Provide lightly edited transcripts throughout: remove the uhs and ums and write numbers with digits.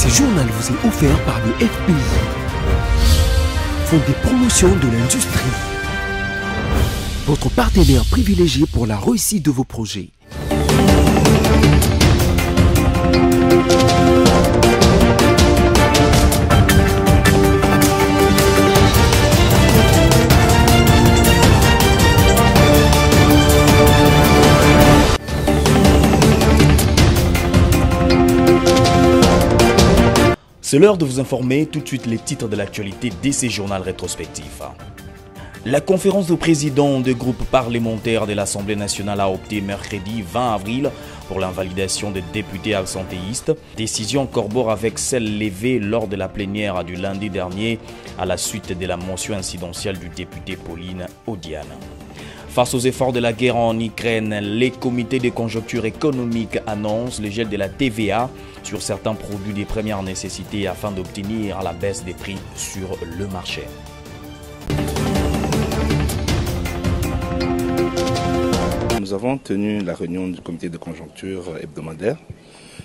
Ce journal vous est offert par le FPI, Fonds des promotions de l'industrie, votre partenaire privilégié pour la réussite de vos projets. C'est l'heure de vous informer tout de suite les titres de l'actualité de ces journaux rétrospectifs. La conférence de présidents des groupes parlementaires de l'Assemblée nationale a opté mercredi 20 avril pour l'invalidation des députés absentéistes. Décision corrobore avec celle levée lors de la plénière du lundi dernier à la suite de la motion incidentielle du député Pauline Odiane. Face aux efforts de la guerre en Ukraine, les comités de conjoncture économique annoncent le gel de la TVA sur certains produits de première nécessité afin d'obtenir la baisse des prix sur le marché. Nous avons tenu la réunion du comité de conjoncture hebdomadaire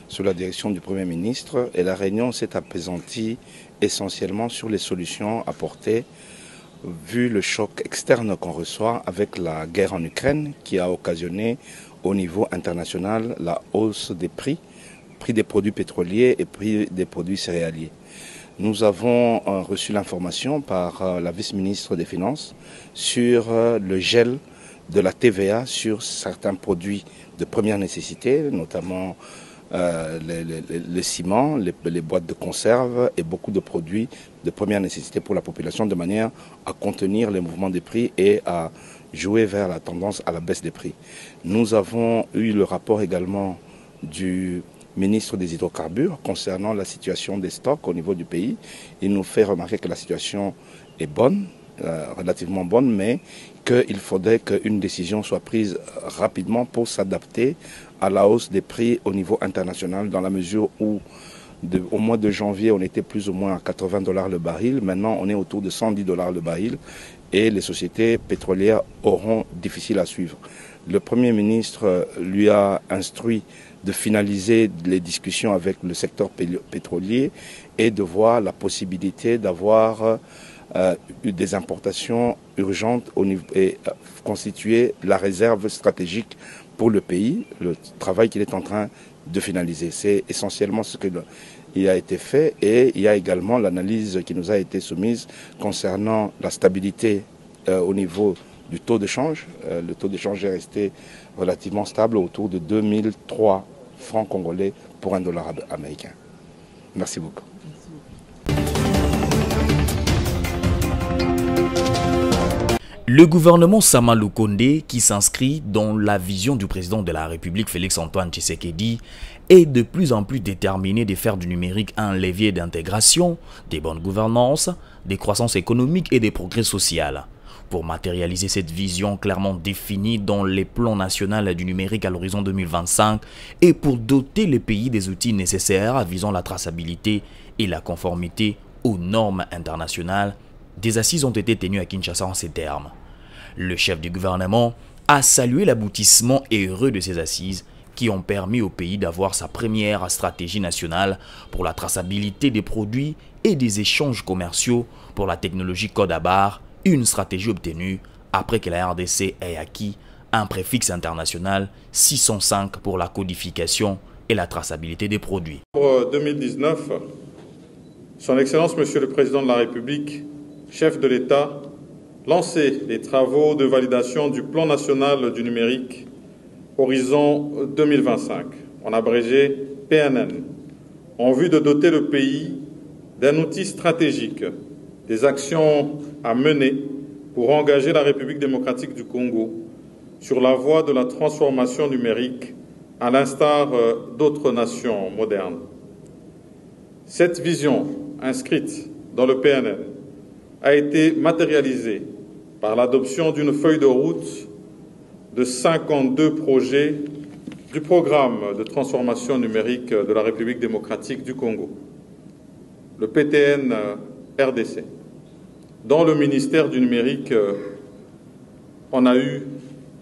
sous la direction du Premier ministre et la réunion s'est apaisantie essentiellement sur les solutions apportées vu le choc externe qu'on reçoit avec la guerre en Ukraine qui a occasionné au niveau international la hausse des prix des produits pétroliers et prix des produits céréaliers. Nous avons reçu l'information par la vice-ministre des Finances sur le gel de la TVA sur certains produits de première nécessité, notamment le ciment, les boîtes de conserve et beaucoup de produits de première nécessité pour la population de manière à contenir les mouvements des prix et à jouer vers la tendance à la baisse des prix. Nous avons eu le rapport également du ministre des Hydrocarbures concernant la situation des stocks au niveau du pays. Il nous fait remarquer que la situation est bonne, relativement bonne, mais qu'il faudrait qu'une décision soit prise rapidement pour s'adapter à la hausse des prix au niveau international dans la mesure où au mois de janvier on était plus ou moins à 80 $ le baril, maintenant on est autour de 110 $ le baril et les sociétés pétrolières auront difficile à suivre. Le Premier ministre lui a instruit de finaliser les discussions avec le secteur pétrolier et de voir la possibilité d'avoir des importations urgentes et constituer la réserve stratégique pour le pays, le travail qu'il est en train de finaliser. C'est essentiellement ce qui a été fait et il y a également l'analyse qui nous a été soumise concernant la stabilité au niveau du taux de change. Le taux de change est resté relativement stable autour de 2003 francs congolais pour $1 américain. Merci beaucoup. Le gouvernement Sama Lukonde, qui s'inscrit dans la vision du président de la République Félix-Antoine Tshisekedi, est de plus en plus déterminé de faire du numérique un levier d'intégration, des bonnes gouvernances, des croissances économiques et des progrès sociaux. Pour matérialiser cette vision clairement définie dans les plans nationaux du numérique à l'horizon 2025 et pour doter les pays des outils nécessaires visant la traçabilité et la conformité aux normes internationales, des assises ont été tenues à Kinshasa en ces termes. Le chef du gouvernement a salué l'aboutissement heureux de ces assises qui ont permis au pays d'avoir sa première stratégie nationale pour la traçabilité des produits et des échanges commerciaux pour la technologie code à barre, une stratégie obtenue après que la RDC ait acquis un préfixe international 605 pour la codification et la traçabilité des produits. En 2019, Son Excellence Monsieur le Président de la République, chef de l'État, lancer les travaux de validation du plan national du numérique Horizon 2025, en abrégé PNN, en vue de doter le pays d'un outil stratégique, des actions à mener pour engager la République démocratique du Congo sur la voie de la transformation numérique à l'instar d'autres nations modernes. Cette vision inscrite dans le PNN a été matérialisée par l'adoption d'une feuille de route de 52 projets du programme de transformation numérique de la République démocratique du Congo, le PTN RDC. Dans le ministère du numérique, on a eu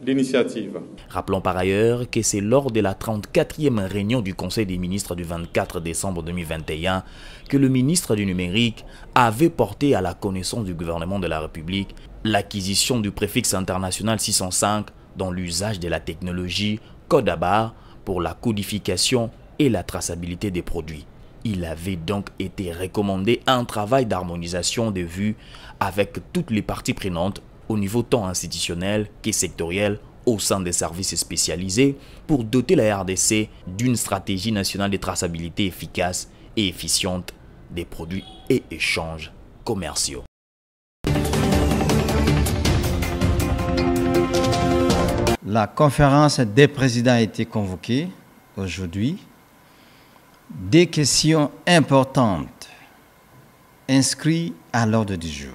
l'initiative. Rappelons par ailleurs que c'est lors de la 34e réunion du Conseil des ministres du 24 décembre 2021 que le ministre du Numérique avait porté à la connaissance du gouvernement de la République l'acquisition du préfixe international 605 dans l'usage de la technologie code à barre pour la codification et la traçabilité des produits. Il avait donc été recommandé un travail d'harmonisation des vues avec toutes les parties prenantes au niveau tant institutionnel que sectoriel au sein des services spécialisés pour doter la RDC d'une stratégie nationale de traçabilité efficace et efficiente des produits et échanges commerciaux. La conférence des présidents a été convoquée aujourd'hui. Des questions importantes inscrites à l'ordre du jour.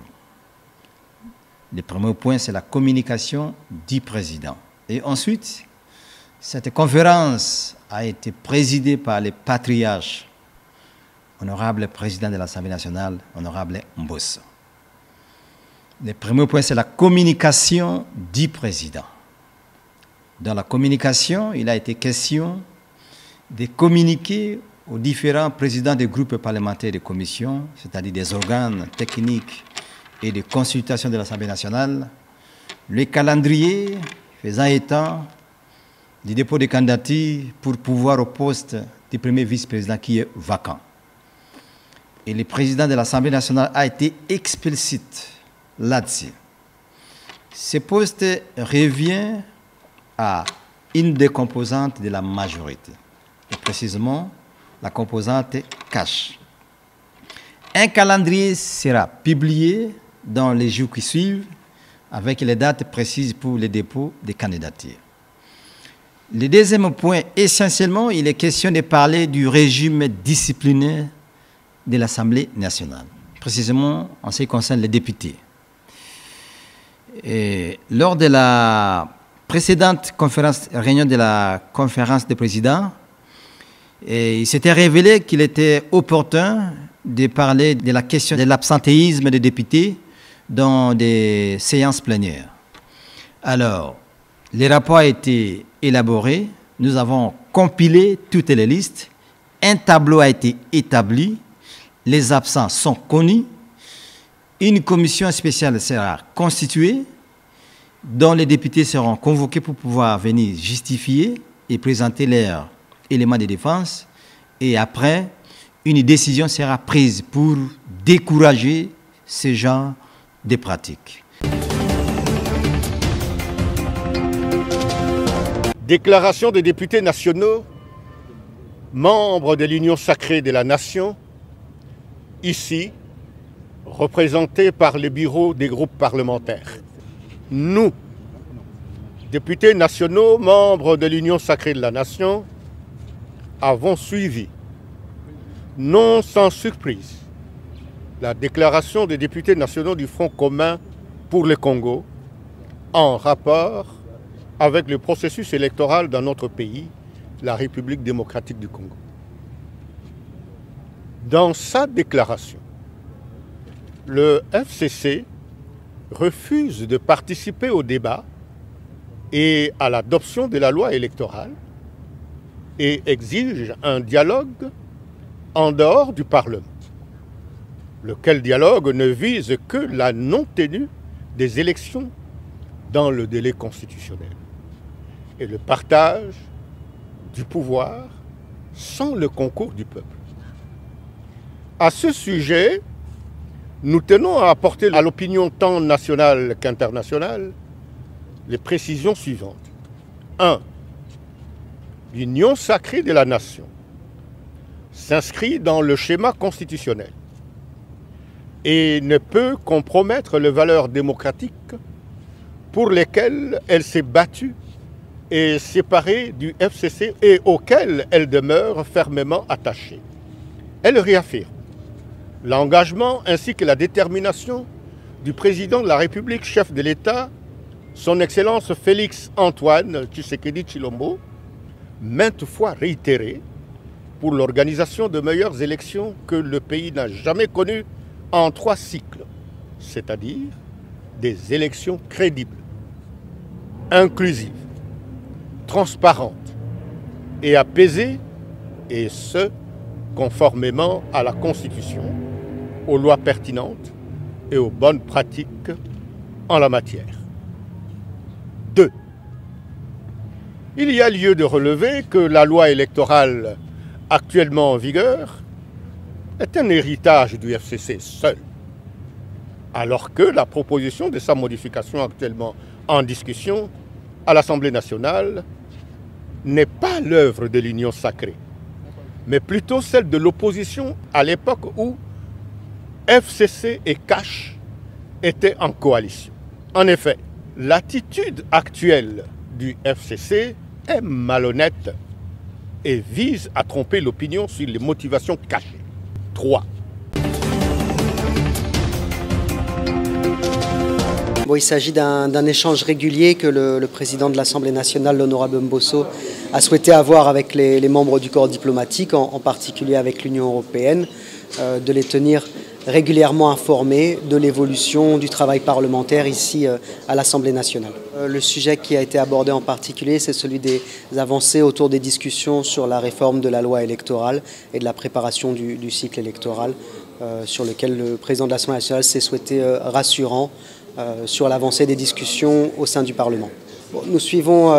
Le premier point, c'est la communication du président. Et ensuite, cette conférence a été présidée par les patriarches, honorable président de l'Assemblée nationale, honorable Mbosso. Le premier point, c'est la communication du président. Dans la communication, il a été question de communiquer aux différents présidents des groupes parlementaires et des commissions, c'est-à-dire des organes techniques et de consultation de l'Assemblée nationale, le calendrier faisant état du dépôt de candidature pour pouvoir au poste du premier vice-président qui est vacant. Et le président de l'Assemblée nationale a été explicite là-dessus. Ce poste revient à une des composantes de la majorité, et précisément la composante cash. Un calendrier sera publié dans les jours qui suivent avec les dates précises pour le dépôt des candidatures. Le deuxième point, essentiellement, il est question de parler du régime disciplinaire de l'Assemblée nationale, précisément en ce qui concerne les députés. Et lors de la précédente réunion de la conférence des présidents, et il s'était révélé qu'il était opportun de parler de la question de l'absentéisme des députés dans des séances plénières. Alors, les rapports ont été élaborés, nous avons compilé toutes les listes, un tableau a été établi, les absents sont connus, une commission spéciale sera constituée, dont les députés seront convoqués pour pouvoir venir justifier et présenter leurs éléments de défense, et après, une décision sera prise pour décourager ce genre de pratiques. Déclaration des députés nationaux, membres de l'Union sacrée de la nation, ici, représentés par les bureaux des groupes parlementaires. Nous, députés nationaux, membres de l'Union sacrée de la nation, avons suivi, non sans surprise, la déclaration des députés nationaux du Front commun pour le Congo en rapport avec le processus électoral dans notre pays, la République démocratique du Congo. Dans sa déclaration, le FCC refuse de participer au débat et à l'adoption de la loi électorale et exige un dialogue en dehors du Parlement, lequel dialogue ne vise que la non-tenue des élections dans le délai constitutionnel et le partage du pouvoir sans le concours du peuple. À ce sujet, nous tenons à apporter à l'opinion tant nationale qu'internationale les précisions suivantes. 1. L'Union sacrée de la nation s'inscrit dans le schéma constitutionnel et ne peut compromettre les valeurs démocratiques pour lesquelles elle s'est battue et séparée du FCC et auxquelles elle demeure fermement attachée. Elle réaffirme l'engagement ainsi que la détermination du président de la République, chef de l'État, son Excellence Félix Antoine Tshisekedi Tshilombo, maintes fois réitéré pour l'organisation de meilleures élections que le pays n'a jamais connues en 3 cycles, c'est-à-dire des élections crédibles, inclusive, transparente et apaisée, et ce, conformément à la Constitution, aux lois pertinentes et aux bonnes pratiques en la matière. 2. Il y a lieu de relever que la loi électorale actuellement en vigueur est un héritage du FCC seul, alors que la proposition de sa modification actuellement en discussion à l'Assemblée nationale n'est pas l'œuvre de l'Union sacrée, mais plutôt celle de l'opposition à l'époque où FCC et CACH étaient en coalition. En effet, l'attitude actuelle du FCC est malhonnête et vise à tromper l'opinion sur les motivations cachées. 3. Bon, il s'agit d'un échange régulier que le président de l'Assemblée nationale, l'honorable Mbosso, a souhaité avoir avec les membres du corps diplomatique, en particulier avec l'Union européenne, de les tenir régulièrement informés de l'évolution du travail parlementaire ici à l'Assemblée nationale. Le sujet qui a été abordé en particulier, c'est celui des avancées autour des discussions sur la réforme de la loi électorale et de la préparation du cycle électoral, sur lequel le président de l'Assemblée nationale s'est souhaité rassurant sur l'avancée des discussions au sein du Parlement. Bon, nous suivons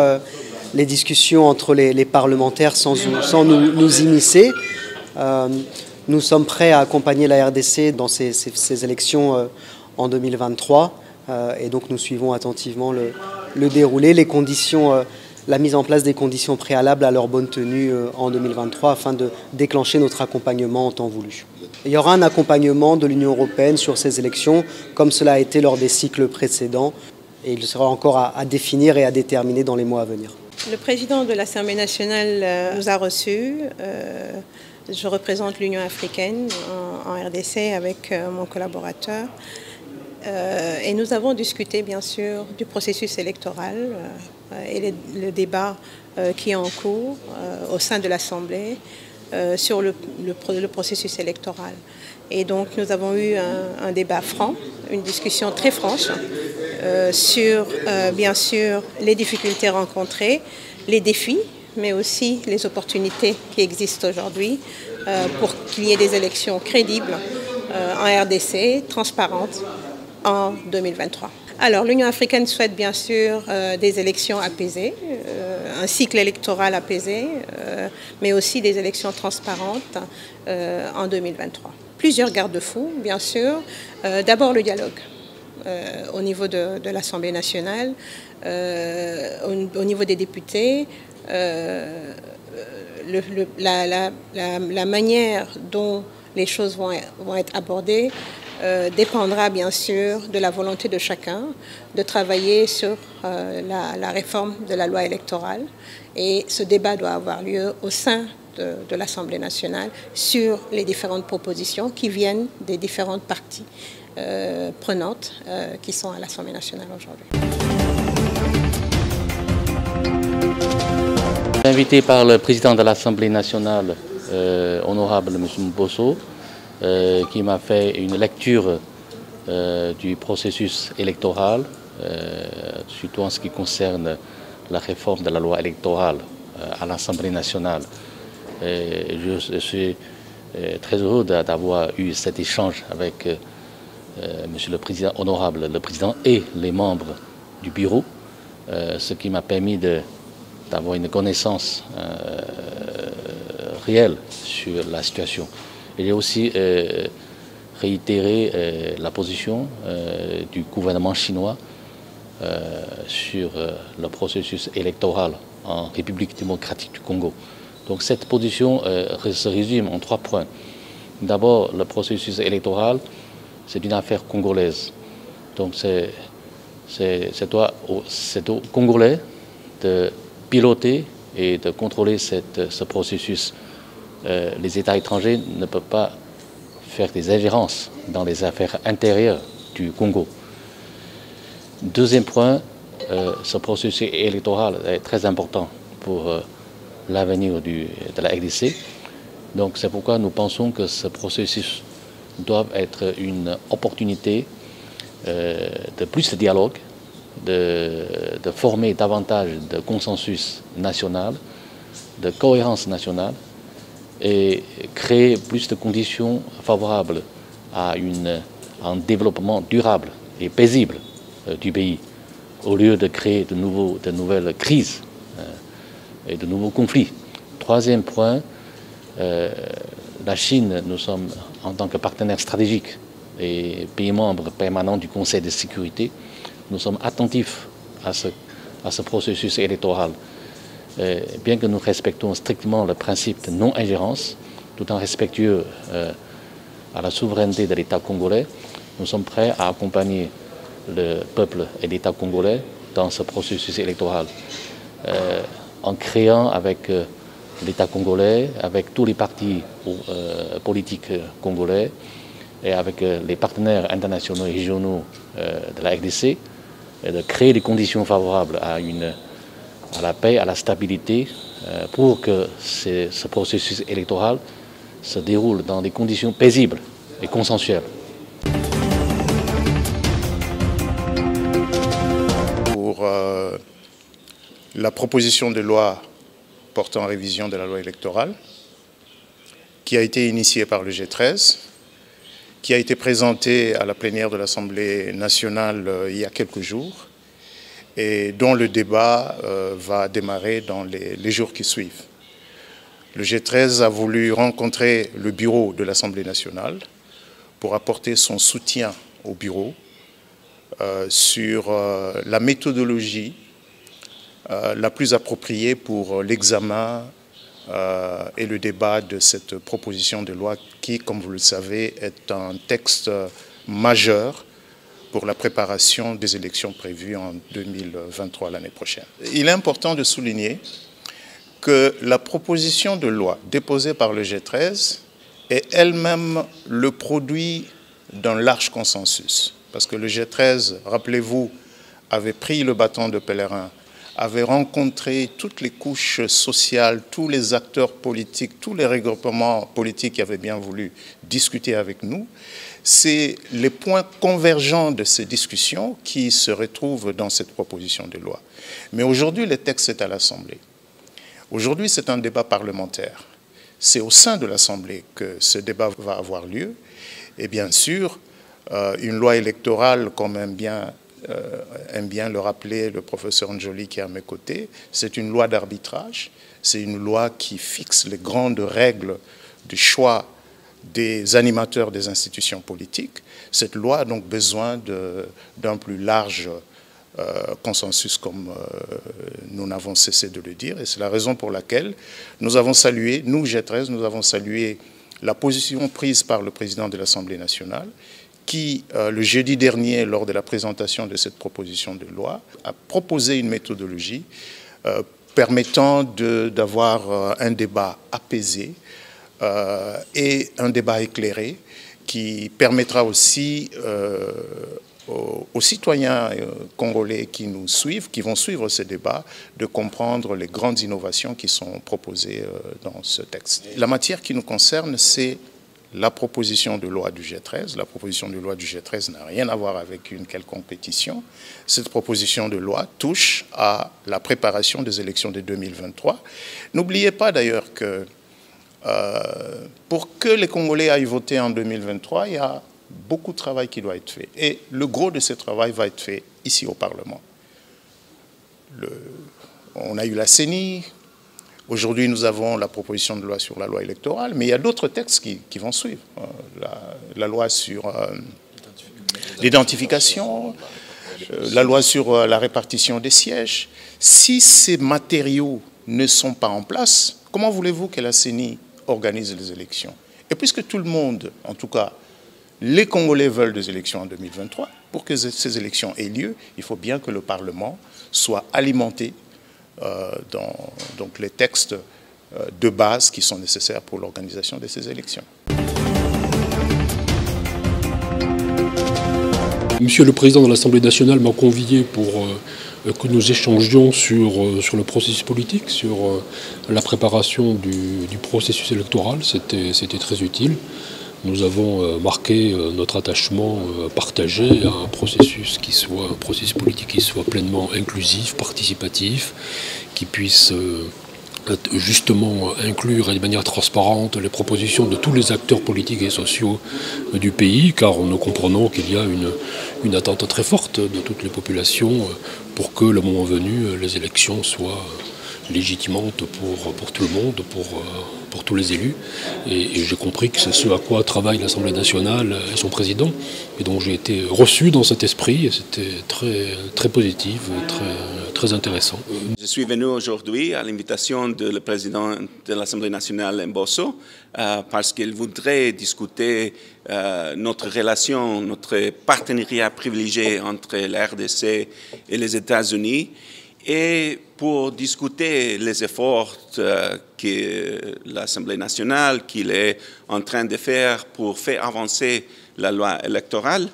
les discussions entre les parlementaires sans nous immiscer. Nous sommes prêts à accompagner la RDC dans ces élections en 2023 et donc nous suivons attentivement le déroulé, les conditions, la mise en place des conditions préalables à leur bonne tenue en 2023 afin de déclencher notre accompagnement en temps voulu. Il y aura un accompagnement de l'Union européenne sur ces élections comme cela a été lors des cycles précédents et il sera encore à définir et à déterminer dans les mois à venir. Le président de l'Assemblée nationale nous a reçus. Je représente l'Union africaine en RDC avec mon collaborateur et nous avons discuté bien sûr du processus électoral et le débat qui est en cours au sein de l'Assemblée sur le processus électoral. Et donc nous avons eu un débat franc, une discussion très franche sur bien sûr les difficultés rencontrées, les défis, mais aussi les opportunités qui existent aujourd'hui pour qu'il y ait des élections crédibles en RDC, transparentes, en 2023. Alors l'Union africaine souhaite bien sûr des élections apaisées, un cycle électoral apaisé, mais aussi des élections transparentes en 2023. Plusieurs garde-fous, bien sûr. D'abord le dialogue au niveau de l'Assemblée nationale, au niveau des députés, la manière dont les choses vont être abordées dépendra bien sûr de la volonté de chacun de travailler sur la réforme de la loi électorale. Et ce débat doit avoir lieu au sein de l'Assemblée nationale sur les différentes propositions qui viennent des différentes parties prenantes qui sont à l'Assemblée nationale aujourd'hui. Invité par le président de l'Assemblée nationale, honorable M. Mbosso, qui m'a fait une lecture du processus électoral, surtout en ce qui concerne la réforme de la loi électorale à l'Assemblée nationale. Je suis très heureux d'avoir eu cet échange avec Monsieur le Président honorable, le Président et les membres du bureau, ce qui m'a permis d'avoir une connaissance réelle sur la situation. Il a aussi réitéré la position du gouvernement chinois sur le processus électoral en République démocratique du Congo. Donc cette position se résume en 3 points. D'abord, le processus électoral, c'est une affaire congolaise. Donc c'est aux Congolais de piloter et de contrôler ce processus. Les États étrangers ne peuvent pas faire des ingérences dans les affaires intérieures du Congo. Deuxième point, ce processus électoral est très important pour l'avenir de la RDC. Donc c'est pourquoi nous pensons que ce processus doit être une opportunité de plus de dialogue de former davantage de consensus national, de cohérence nationale et créer plus de conditions favorables à un développement durable et paisible du pays, au lieu de créer de nouvelles crises et de nouveaux conflits. Troisième point, la Chine, nous sommes en tant que partenaire stratégique et pays membre permanent du Conseil de sécurité, nous sommes attentifs à ce processus électoral. Bien que nous respectons strictement le principe de non-ingérence, tout en respectueux à la souveraineté de l'État congolais, nous sommes prêts à accompagner le peuple et l'État congolais dans ce processus électoral, en créant avec l'État congolais, avec tous les partis politiques congolais et avec les partenaires internationaux et régionaux de la RDC, de créer les conditions favorables à la paix, à la stabilité, pour que ce processus électoral se déroule dans des conditions paisibles et consensuelles. Pour la proposition de loi portant révision de la loi électorale, qui a été initiée par le G13, qui a été présentée à la plénière de l'Assemblée nationale il y a quelques jours, et dont le débat va démarrer dans les jours qui suivent. Le G13 a voulu rencontrer le bureau de l'Assemblée nationale pour apporter son soutien au bureau sur la méthodologie la plus appropriée pour l'examen et le débat de cette proposition de loi qui, comme vous le savez, est un texte majeur pour la préparation des élections prévues en 2023, l'année prochaine. Il est important de souligner que la proposition de loi déposée par le G13 est elle-même le produit d'un large consensus. Parce que le G13, rappelez-vous, avait pris le bâton de pèlerin, avait rencontré toutes les couches sociales, tous les acteurs politiques, tous les regroupements politiques qui avaient bien voulu discuter avec nous. C'est les points convergents de ces discussions qui se retrouvent dans cette proposition de loi. Mais aujourd'hui, le texte est à l'Assemblée. Aujourd'hui, c'est un débat parlementaire. C'est au sein de l'Assemblée que ce débat va avoir lieu. Et bien sûr, une loi électorale, comme aime bien le rappeler le professeur Njoli qui est à mes côtés, c'est une loi d'arbitrage, c'est une loi qui fixe les grandes règles du choix des animateurs des institutions politiques. Cette loi a donc besoin d'un plus large consensus, comme nous n'avons cessé de le dire, et c'est la raison pour laquelle nous avons salué, nous G13, nous avons salué la position prise par le président de l'Assemblée nationale, qui, le jeudi dernier, lors de la présentation de cette proposition de loi, a proposé une méthodologie permettant d'avoir un débat apaisé et un débat éclairé qui permettra aussi aux citoyens congolais qui nous suivent, qui vont suivre ce débat, de comprendre les grandes innovations qui sont proposées dans ce texte. La matière qui nous concerne, c'est la proposition de loi du G13. La proposition de loi du G13 n'a rien à voir avec une quelconque pétition. Cette proposition de loi touche à la préparation des élections de 2023. N'oubliez pas d'ailleurs que pour que les Congolais aillent voter en 2023, il y a beaucoup de travail qui doit être fait. Et le gros de ce travail va être fait ici au Parlement. On a eu la CENI. Aujourd'hui, nous avons la proposition de loi sur la loi électorale, mais il y a d'autres textes qui vont suivre. La loi sur l'identification, la loi sur la répartition des sièges. Si ces matériaux ne sont pas en place, comment voulez-vous que la CENI organise les élections? Et puisque tout le monde, en tout cas, les Congolais veulent des élections en 2023, pour que ces élections aient lieu, il faut bien que le Parlement soit alimenté donc les textes de base qui sont nécessaires pour l'organisation de ces élections. Monsieur le Président de l'Assemblée nationale m'a convié pour que nous échangions sur le processus politique, sur la préparation du processus électoral. C'était très utile. nous avons marqué notre attachement partagé à un processus politique qui soit pleinement inclusif, participatif, qui puisse justement inclure de manière transparente les propositions de tous les acteurs politiques et sociaux du pays, car nous comprenons qu'il y a une attente très forte de toutes les populations pour que, le moment venu, les élections soient légitimantes pour tout le monde, pour tous les élus. Et j'ai compris que c'est ce à quoi travaille l'Assemblée nationale et son président. Et donc j'ai été reçu dans cet esprit et c'était très positif, très intéressant. Je suis venu aujourd'hui à l'invitation du président de l'Assemblée nationale Mbosso parce qu'il voudrait discuter notre relation, notre partenariat privilégié entre la RDC et les États-Unis et pour discuter les efforts que l'Assemblée nationale qu'il est en train de faire pour faire avancer la loi électorale,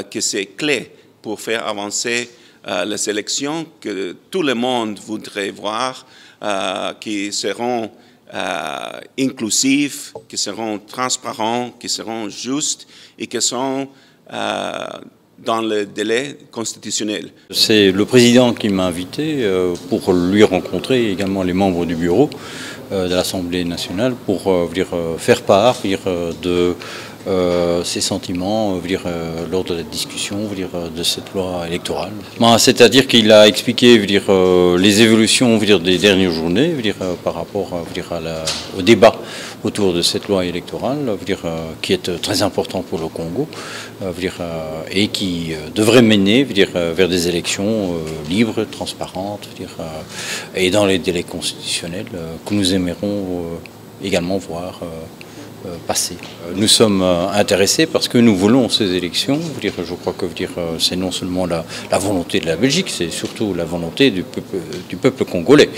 que c'est clé pour faire avancer les élections que tout le monde voudrait voir, qui seront inclusives, qui seront transparentes, qui seront justes et qui seront dans le délai constitutionnel. C'est le président qui m'a invité pour lui rencontrer également les membres du bureau de l'Assemblée nationale pour faire part de ses sentiments lors de la discussion de cette loi électorale. C'est-à-dire qu'il a expliqué les évolutions des dernières journées par rapport au débat autour de cette loi électorale qui est très important pour le Congo et qui devrait mener vers des élections libres, transparentes et dans les délais constitutionnels que nous aimerions également voir passer. Nous sommes intéressés parce que nous voulons ces élections. Je crois que c'est non seulement la volonté de la Belgique, c'est surtout la volonté du peuple congolais.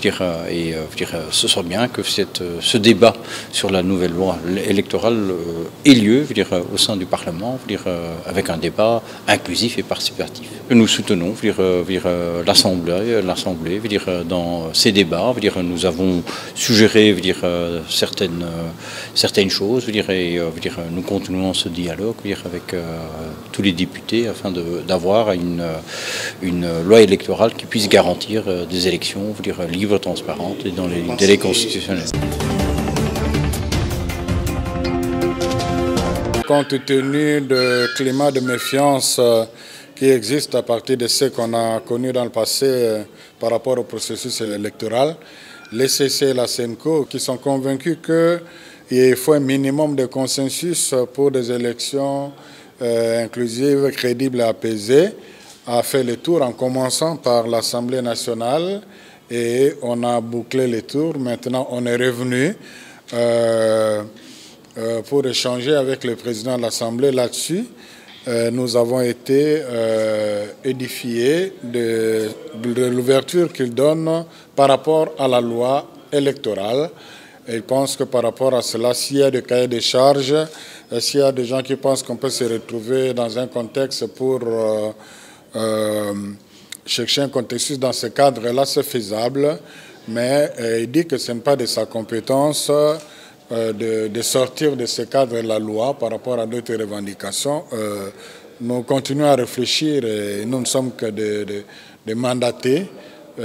Ce serait bien que ce débat sur la nouvelle loi électorale ait lieu au sein du Parlement, avec un débat inclusif et participatif. Nous soutenons l'Assemblée dans ces débats. Nous avons suggéré certaines choses, et nous continuons ce dialogue avec tous les députés afin d'avoir une loi électorale qui puisse garantir des élections libres, transparentes et dans les délais constitutionnels. Compte tenu du climat de méfiance qui existe à partir de ce qu'on a connu dans le passé par rapport au processus électoral, les CC et la CENCO qui sont convaincus qu'il faut un minimum de consensus pour des élections inclusives, crédibles et apaisées, a fait le tour en commençant par l'Assemblée nationale et on a bouclé les tours. Maintenant, on est revenu pour échanger avec le président de l'Assemblée là-dessus. Nous avons été édifiés de l'ouverture qu'il donne par rapport à la loi électorale. Et je pense que par rapport à cela, s'il y a des cahiers de charges, s'il y a des gens qui pensent qu'on peut se retrouver dans un contexte pour chercher un contexte dans ce cadre-là, c'est faisable. Mais il dit que ce n'est pas de sa compétence de sortir de ce cadre de la loi par rapport à d'autres revendications. Nous continuons à réfléchir et nous ne sommes que des mandatés.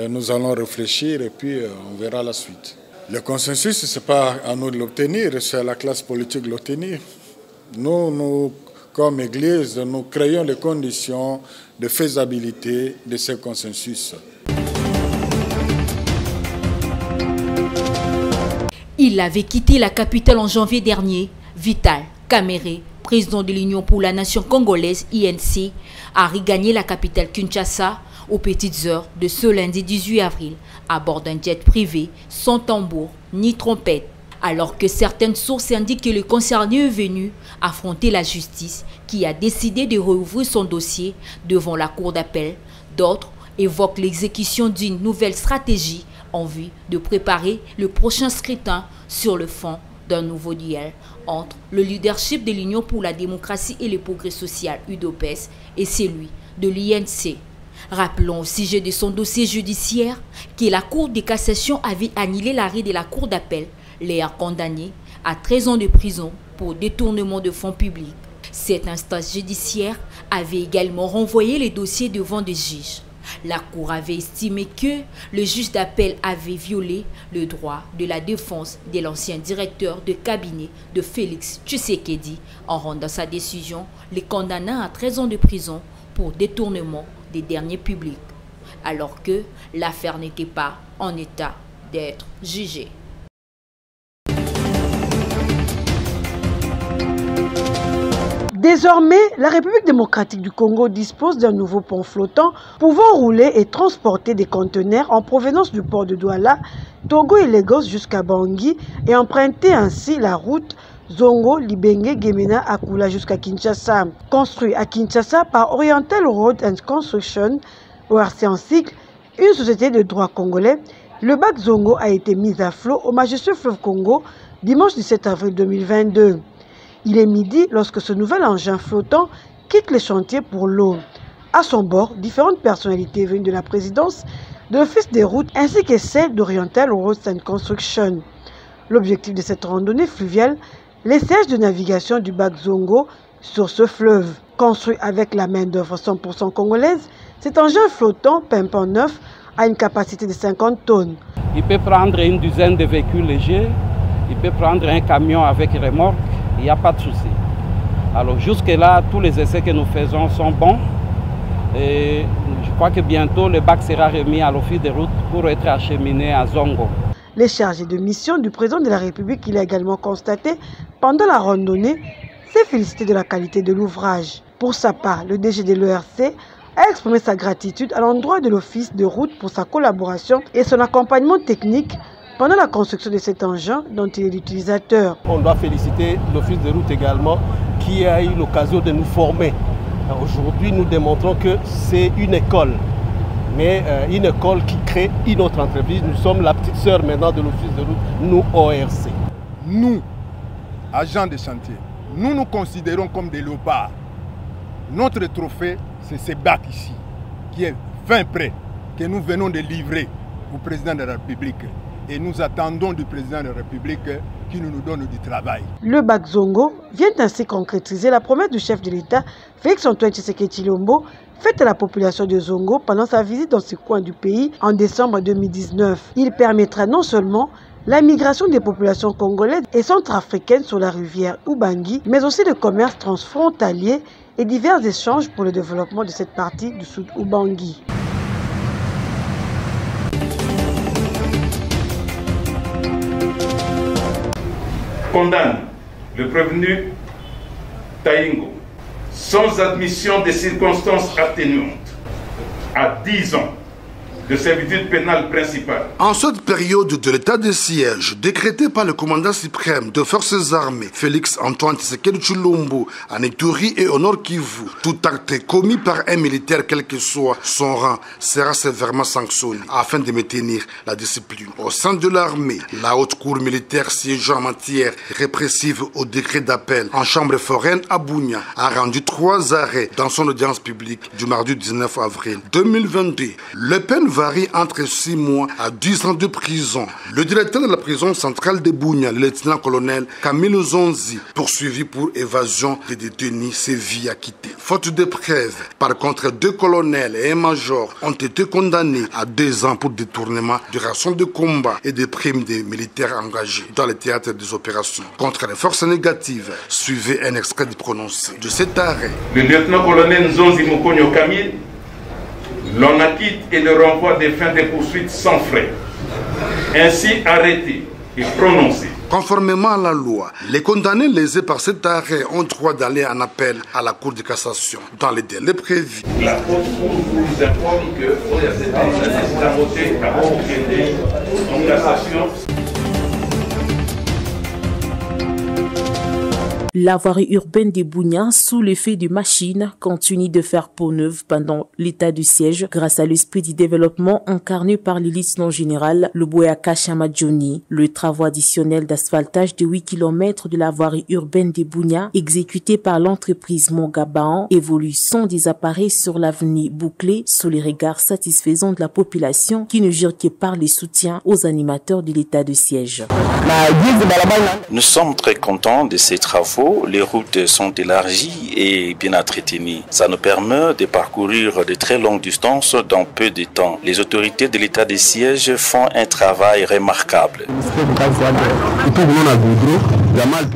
Nous allons réfléchir et puis on verra la suite. Le consensus, ce n'est pas à nous de l'obtenir, c'est à la classe politique de l'obtenir. Nous, comme Église, nous créons les conditions de faisabilité de ce consensus. Il avait quitté la capitale en janvier dernier. Vital Kamerhe, président de l'Union pour la nation congolaise, INC, a regagné la capitale Kinshasa aux petites heures de ce lundi 18 avril à bord d'un jet privé sans tambour ni trompette. Alors que certaines sources indiquent que le concerné est venu affronter la justice qui a décidé de rouvrir son dossier devant la cour d'appel, d'autres évoquent l'exécution d'une nouvelle stratégie en vue de préparer le prochain scrutin sur le fond d'un nouveau duel entre le leadership de l'Union pour la démocratie et le progrès social UDOPES et celui de l'INC. Rappelons au sujet de son dossier judiciaire que la Cour de cassation avait annulé l'arrêt de la Cour d'appel, l'ayant condamné à 13 ans de prison pour détournement de fonds publics. Cette instance judiciaire avait également renvoyé les dossiers devant des juges. La Cour avait estimé que le juge d'appel avait violé le droit de la défense de l'ancien directeur de cabinet de Félix Tshisekedi en rendant sa décision, les condamnant à 13 ans de prison pour détournement des deniers publics, alors que l'affaire n'était pas en état d'être jugée. Désormais, la République démocratique du Congo dispose d'un nouveau pont flottant pouvant rouler et transporter des conteneurs en provenance du port de Douala, Togo et Lagos jusqu'à Bangui et emprunter ainsi la route Zongo, Libenge, Gemena, Akula jusqu'à Kinshasa. Construit à Kinshasa par Oriental Road and Construction, ORC en cycle, une société de droit congolais, le bac Zongo a été mis à flot au majestueux fleuve Congo dimanche 17 avril 2022. Il est midi lorsque ce nouvel engin flottant quitte les chantiers pour l'eau. À son bord, différentes personnalités venues de la présidence, de l'Office des routes ainsi que celle d'Oriental Roads and Construction. L'objectif de cette randonnée fluviale, l'essayage de navigation du bac Zongo sur ce fleuve. Construit avec la main-d'œuvre 100% congolaise, cet engin flottant pimpant neuf a une capacité de 50 tonnes. Il peut prendre une dizaine de véhicules légers, il peut prendre un camion avec remorque. Il n'y a pas de souci. Alors jusque-là, tous les essais que nous faisons sont bons. Et je crois que bientôt, le bac sera remis à l'Office des routes pour être acheminé à Zongo. Les chargés de mission du président de la République, qu'il a également constaté pendant la randonnée, s'est félicité de la qualité de l'ouvrage. Pour sa part, le DG de l'ERC a exprimé sa gratitude à l'endroit de l'Office de route pour sa collaboration et son accompagnement technique pendant la construction de cet engin dont il est l'utilisateur. On doit féliciter l'Office de route également qui a eu l'occasion de nous former. Aujourd'hui, nous démontrons que c'est une école, mais une école qui crée une autre entreprise. Nous sommes la petite sœur maintenant de l'Office de route, nous ORC. Nous, agents de chantier, nous nous considérons comme des léopards. Notre trophée, c'est ce bac ici, qui est fin prêt, que nous venons de livrer au président de la République. Et nous attendons du président de la République qui nous donne du travail. Le bac Zongo vient ainsi concrétiser la promesse du chef de l'État, Félix Antoine Tshisekedi Tshilombo, faite à la population de Zongo pendant sa visite dans ce coin du pays en décembre 2019. Il permettra non seulement la migration des populations congolaises et centrafricaines sur la rivière Ubangi, mais aussi le commerce transfrontalier et divers échanges pour le développement de cette partie du sud Ubangi. Condamne le prévenu Taïngo, sans admission des circonstances atténuantes, à 10 ans de servitude pénale principale. En cette période de l'état de siège décrété par le commandant suprême des forces armées, Félix Antoine Tshisekedi Tshilombo, en Ituri et au Nord Kivu, tout acte commis par un militaire, quel que soit son rang, sera sévèrement sanctionné afin de maintenir la discipline. Au sein de l'armée, la haute cour militaire siégeant en matière répressive au décret d'appel en chambre foraine à Bunia a rendu 3 arrêts dans son audience publique du mardi 19 avril 2022. Le peine varie entre 6 mois à 10 ans de prison. Le directeur de la prison centrale de Bunia, le lieutenant-colonel Camille Zonzi, poursuivi pour évasion des détenus, s'est vu acquitté. Faute de preuves, par contre, 2 colonels et un major ont été condamnés à 2 ans pour détournement de rations de combat et des primes des militaires engagés dans le théâtre des opérations. Contre les forces négatives, suivez un extrait du prononcé de cet arrêt. Le lieutenant-colonel Zonzi Mukonyo Camille, l'on acquitte et le renvoi des fins de poursuites sans frais, ainsi arrêté et prononcé. Conformément à la loi, les condamnés lésés par cet arrêt ont droit d'aller en appel à la Cour de cassation dans les délais prévus. La Haute Cour vous informe que la voté a procédé en cassation. La voirie urbaine de Bunia, sous l'effet des machines, continue de faire peau neuve pendant l'état de siège grâce à l'esprit du développement incarné par le lieutenant général Luboyaka Chamadjoni. Le travaux additionnel d'asphaltage de 8 km de la voirie urbaine de Bunia, exécuté par l'entreprise Mongabaon, évolue sans des appareils sur l'avenue bouclée sous les regards satisfaisants de la population qui ne jure que par les soutiens aux animateurs de l'état de siège. Nous sommes très contents de ces travaux. Les routes sont élargies et bien entretenues. Ça nous permet de parcourir de très longues distances dans peu de temps. Les autorités de l'état de siège font un travail remarquable.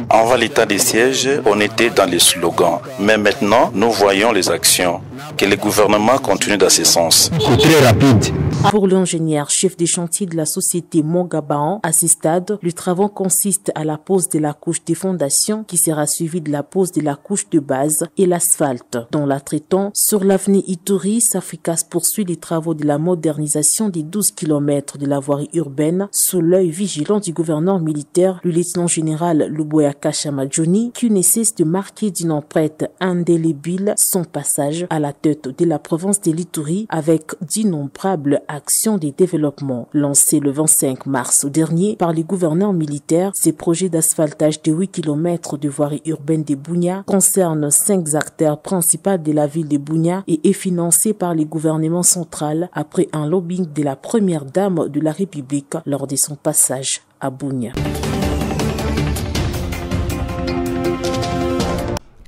Avant l'état de siège, on était dans les slogans. Mais maintenant, nous voyons les actions. Que le gouvernement continue dans ce sens. Très rapide. Pour l'ingénieur chef des chantiers de la société Mongabaon, à ce stade, le travail consiste à la pose de la couche des fondations qui sera suivie de la pose de la couche de base et l'asphalte. Dans la traitant, sur l'avenue Ituri, Safricas poursuit les travaux de la modernisation des 12 km de la voirie urbaine sous l'œil vigilant du gouverneur militaire, le lieutenant général Luboyaka Chamadjoni, qui ne cesse de marquer d'une empreinte indélébile son passage à la tête de la province de l'Ituri avec d'innombrables actions de développement. Lancés le 25 mars dernier par les gouverneurs militaires, ces projets d'asphaltage de 8 km de voirie urbaine de Bunia concernent 5 artères principales de la ville de Bunia et est financé par le gouvernement central après un lobbying de la première dame de la République lors de son passage à Bunia.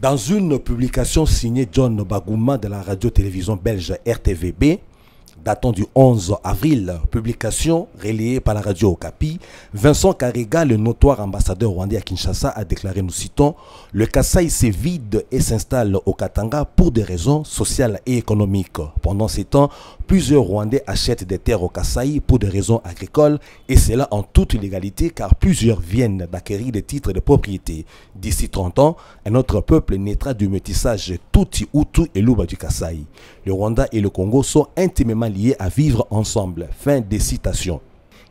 Dans une publication signée John Bagouma de la radio-télévision belge RTVB, datant du 11 avril, publication relayée par la radio Okapi, Vincent Karega, le notoire ambassadeur rwandais à Kinshasa, a déclaré, nous citons, « Le Kasaï se vide et s'installe au Katanga pour des raisons sociales et économiques. Pendant ces temps, plusieurs Rwandais achètent des terres au Kasaï pour des raisons agricoles et cela en toute illégalité car plusieurs viennent d'acquérir des titres de propriété. D'ici 30 ans, un autre peuple naîtra du métissage Tutsi, Hutu et Luba du Kasaï. Le Rwanda et le Congo sont intimement liés à vivre ensemble. » Fin des citations.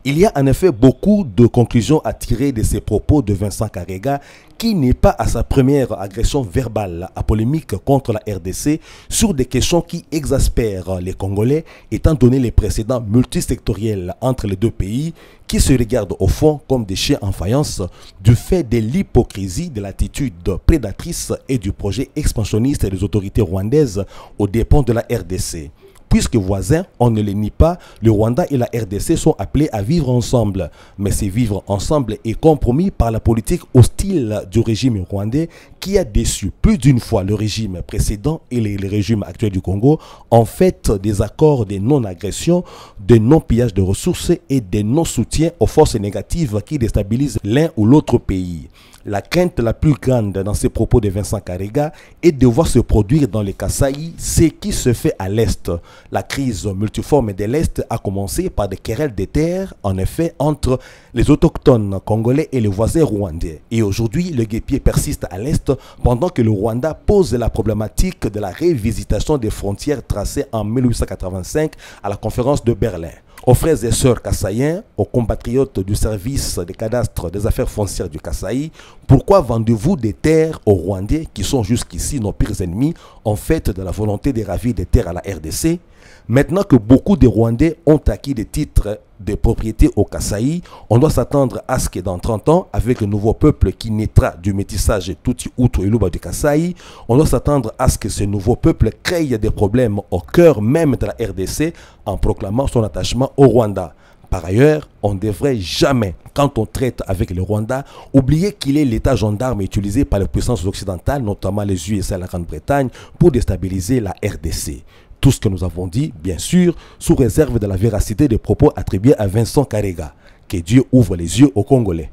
Il y a en effet beaucoup de conclusions à tirer de ces propos de Vincent Karega qui n'est pas à sa première agression verbale à polémique contre la RDC sur des questions qui exaspèrent les Congolais étant donné les précédents multisectoriels entre les deux pays qui se regardent au fond comme des chiens en faïence du fait de l'hypocrisie de l'attitude prédatrice et du projet expansionniste des autorités rwandaises aux dépens de la RDC. Puisque voisins, on ne les nie pas, le Rwanda et la RDC sont appelés à vivre ensemble. Mais ce vivre ensemble est compromis par la politique hostile du régime rwandais qui a déçu plus d'une fois le régime précédent et le régime actuel du Congo en fait des accords de non-agression, de non-pillage de ressources et de non-soutien aux forces négatives qui déstabilisent l'un ou l'autre pays. La crainte la plus grande dans ces propos de Vincent Karega est de voir se produire dans les Kasaï ce qui se fait à l'Est. La crise multiforme de l'Est a commencé par des querelles de terre, en effet, entre les autochtones congolais et les voisins rwandais. Et aujourd'hui, le guêpier persiste à l'Est pendant que le Rwanda pose la problématique de la révisitation des frontières tracées en 1885 à la conférence de Berlin. Aux frères et sœurs kassaïens, aux compatriotes du service des cadastres des affaires foncières du Kasaï, pourquoi vendez-vous des terres aux Rwandais qui sont jusqu'ici nos pires ennemis en fait de la volonté de ravir des terres à la RDC? Maintenant que beaucoup de Rwandais ont acquis des titres de propriété au Kasaï, on doit s'attendre à ce que dans 30 ans, avec le nouveau peuple qui naîtra du métissage Tutsi, Hutu et Luba du Kasaï, on doit s'attendre à ce que ce nouveau peuple crée des problèmes au cœur même de la RDC en proclamant son attachement au Rwanda. Par ailleurs, on ne devrait jamais, quand on traite avec le Rwanda, oublier qu'il est l'état gendarme utilisé par les puissances occidentales, notamment les USA et la Grande-Bretagne, pour déstabiliser la RDC. Tout ce que nous avons dit, bien sûr, sous réserve de la véracité des propos attribués à Vincent Karega. Que Dieu ouvre les yeux aux Congolais.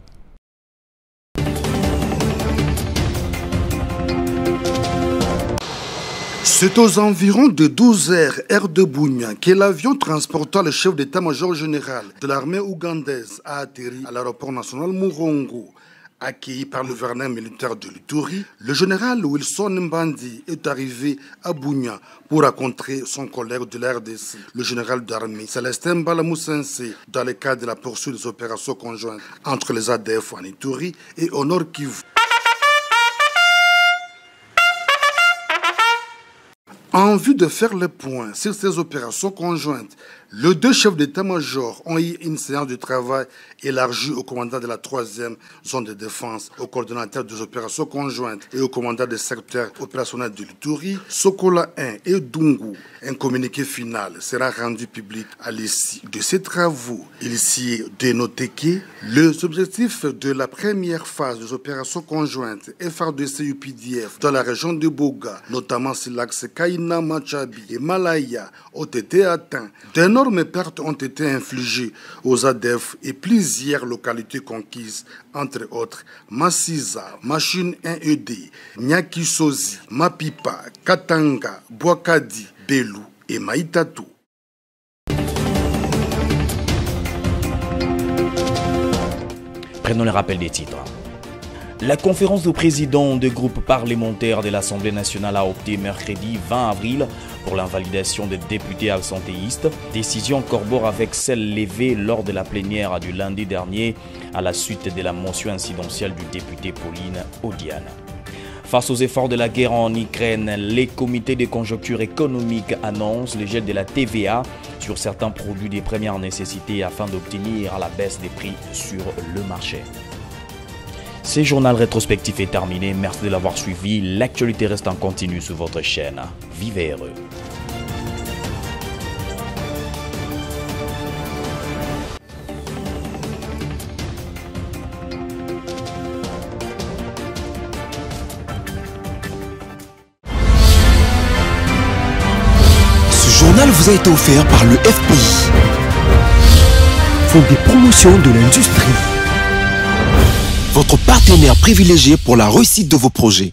C'est aux environs de 12 heures de Bunia que l'avion transportant le chef d'état-major général de l'armée ougandaise a atterri à l'aéroport national Murongo. Accueilli par le gouverneur militaire de l'Ituri, le général Wilson Mbandi est arrivé à Bunia pour rencontrer son collègue de la RDC, le général d'armée Célestin Balamoussense, dans le cadre de la poursuite des opérations conjointes entre les ADF en Ituri et au Nord Kivu. En vue de faire le point sur ces opérations conjointes, les deux chefs d'état-major ont eu une séance de travail élargie au commandant de la 3e zone de défense, au coordonnateur des opérations conjointes et au commandant des secteurs opérationnels de l'Ituri, Sokola 1 et Dungu. Un communiqué final sera rendu public à l'issue de ces travaux. Il s'y est dénoté que les objectifs de la première phase des opérations conjointes FARDC-UPDF dans la région de Boga, notamment sur l'axe Kaina, Machabi et Malaya, ont été atteints. D'énormes pertes ont été infligées aux ADF et plusieurs localités conquises, entre autres Massiza, Machine 1ED, Nyakisozi, Mapipa, Katanga, Boakadi, Belou et Maïtatou. Prenons le rappel des titres. La conférence de présidents de groupes parlementaires de l'Assemblée nationale a opté mercredi 20 avril pour l'invalidation des députés absentéistes. Décision corrobore avec celle levée lors de la plénière du lundi dernier à la suite de la motion incidentielle du député Pauline Odiane. Face aux efforts de la guerre en Ukraine, les comités de conjoncture économique annoncent le gel de la TVA sur certains produits de première nécessité afin d'obtenir la baisse des prix sur le marché. Ce journal rétrospectif est terminé. Merci de l'avoir suivi. L'actualité reste en continu sur votre chaîne. Vivez heureux. Ce journal vous a été offert par le FPI, Fonds de promotion de l'industrie. Votre partenaire privilégié pour la réussite de vos projets.